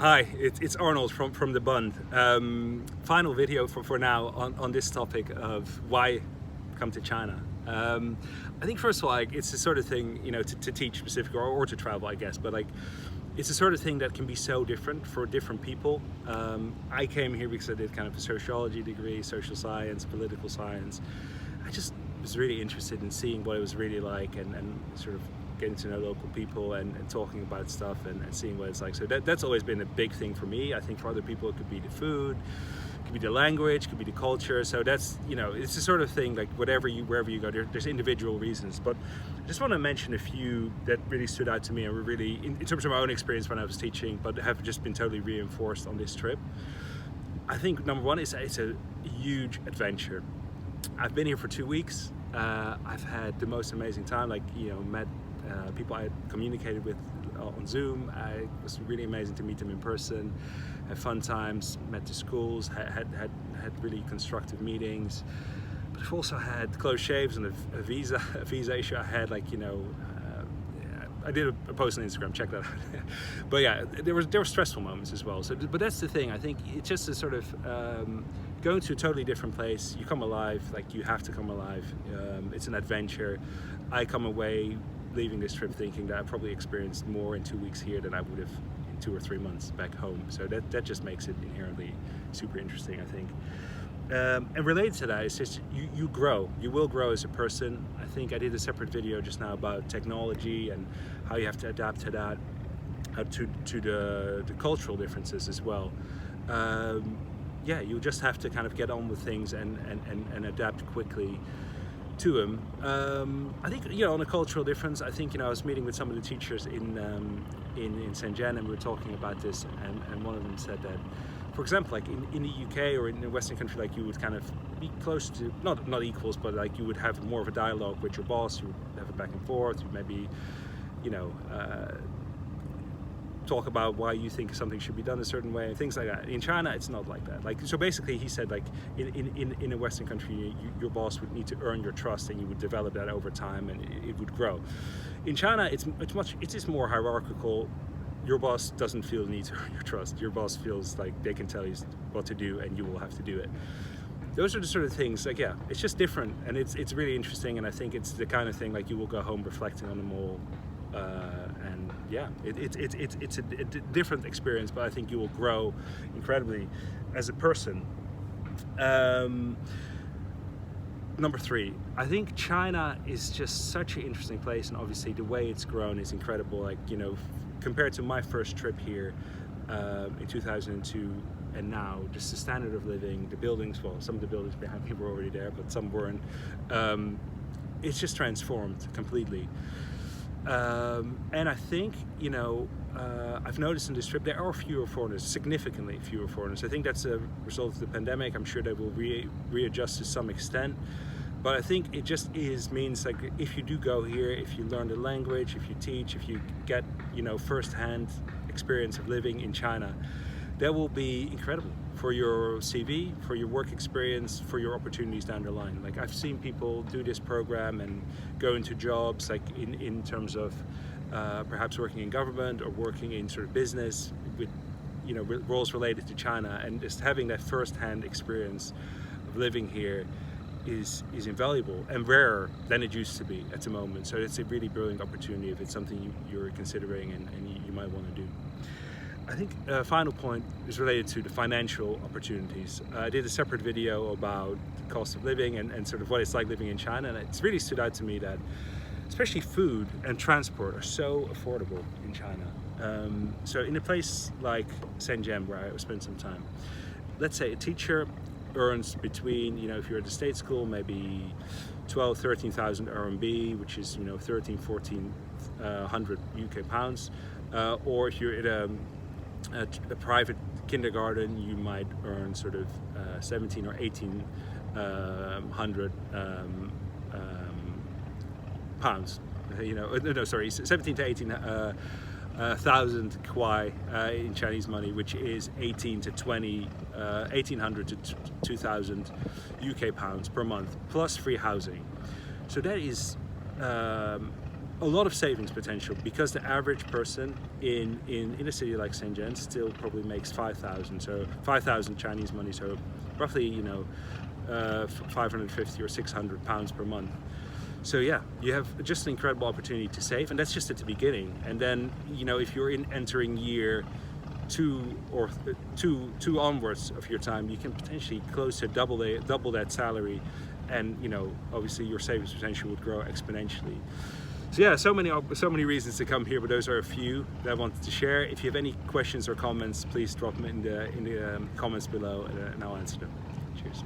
Hi, it's Arnold from the Bund. Final video for now on this topic of why come to China. I think first of all, like, it's the sort of thing, to teach specific or to travel, I guess, but like it's the sort of thing that can be so different for different people. I came here because I did kind of a sociology degree, social science, political science. I just was really interested in seeing what it was really like and sort of getting to know local people and talking about stuff and seeing what it's like. So that's always been a big thing for me. I think for other people it could be the food, it could be the language, it could be the culture. So that's, it's the sort of thing, like wherever you go, there's individual reasons. But I just want to mention a few that really stood out to me and were really, in terms of my own experience when I was teaching, but have just been totally reinforced on this trip. I think number one is it's a huge adventure. I've been here for 2 weeks. I've had the most amazing time, met people I had communicated with on Zoom. It was really amazing to meet them in person, had fun times, met the schools, had really constructive meetings. But I've also had close shaves and a visa issue. I had I did a post on Instagram, check that out. But yeah, there were stressful moments as well. So, but that's the thing. I think it's just a sort of going to a totally different place. You come alive, like you have to come alive. It's an adventure. I come away leaving this trip thinking that I probably experienced more in 2 weeks here than I would have in 2 or 3 months back home. So that just makes it inherently super interesting, I think. And related to that, it's just you grow. You will grow as a person. I think I did a separate video just now about technology and how you have to adapt to that, to the cultural differences as well. Yeah, you just have to kind of get on with things and adapt quickly to them. I think, on a cultural difference, I think, I was meeting with some of the teachers in Shenzhen, and we were talking about this, and one of them said that, for example, like in the UK or in a Western country, like you would kind of be close to, not equals, but like you would have more of a dialogue with your boss, you would have it back and forth, you maybe, talk about why you think something should be done a certain way and things like that. In China, it's not like that. So basically, he said, like in a Western country, your boss would need to earn your trust, and you would develop that over time, and it would grow. In China, it's just more hierarchical. Your boss doesn't feel the need to earn your trust. Your boss feels like they can tell you what to do, and you will have to do it. Those are the sort of things, like, yeah, it's just different, and it's really interesting, and I think it's the kind of thing, like, you will go home reflecting on them all. And yeah, it's a different experience, but I think you will grow incredibly as a person. Number 3, I think China is just such an interesting place, and obviously the way it's grown is incredible. Like, compared to my first trip here in 2002 and now, just the standard of living, the buildings, well, some of the buildings behind me were already there, but some weren't. It's just transformed completely. And I think, I've noticed in this trip there are fewer foreigners, significantly fewer foreigners. I think that's a result of the pandemic. I'm sure they will readjust to some extent. But I think it just means like, if you do go here, if you learn the language, if you teach, if you get, first-hand experience of living in China, that will be incredible for your CV, for your work experience, for your opportunities down the line. Like, I've seen people do this program and go into jobs, like in terms of perhaps working in government or working in sort of business with, roles related to China, and just having that first-hand experience of living here is invaluable and rarer than it used to be at the moment. So it's a really brilliant opportunity if it's something you're considering and you might want to do. I think a final point is related to the financial opportunities. I did a separate video about the cost of living and sort of what it's like living in China, and it's really stood out to me that especially food and transport are so affordable in China. So in a place like Shenzhen, where I spent some time, let's say a teacher earns between, if you're at the state school, maybe 13,000 RMB, which is 1,400 UK pounds, or if you're at a private kindergarten, you might earn sort of 17 or 1800 pounds. 17 to 18 1,000 kwai in Chinese money, which is 1,800 to 2,000 UK pounds per month, plus free housing. So that is a lot of savings potential, because the average person in a city like St. John's still probably makes 5,000 Chinese money, so roughly, you know, 550 or 600 pounds per month. So yeah, you have just an incredible opportunity to save, and that's just at the beginning. And then, you know, if you're entering year 2 or 2 onwards of your time, you can potentially close to double that salary, and, you know, obviously your savings potential would grow exponentially. So yeah, so many reasons to come here, but those are a few that I wanted to share. If you have any questions or comments, please drop them in the comments below, and I'll answer them. Cheers.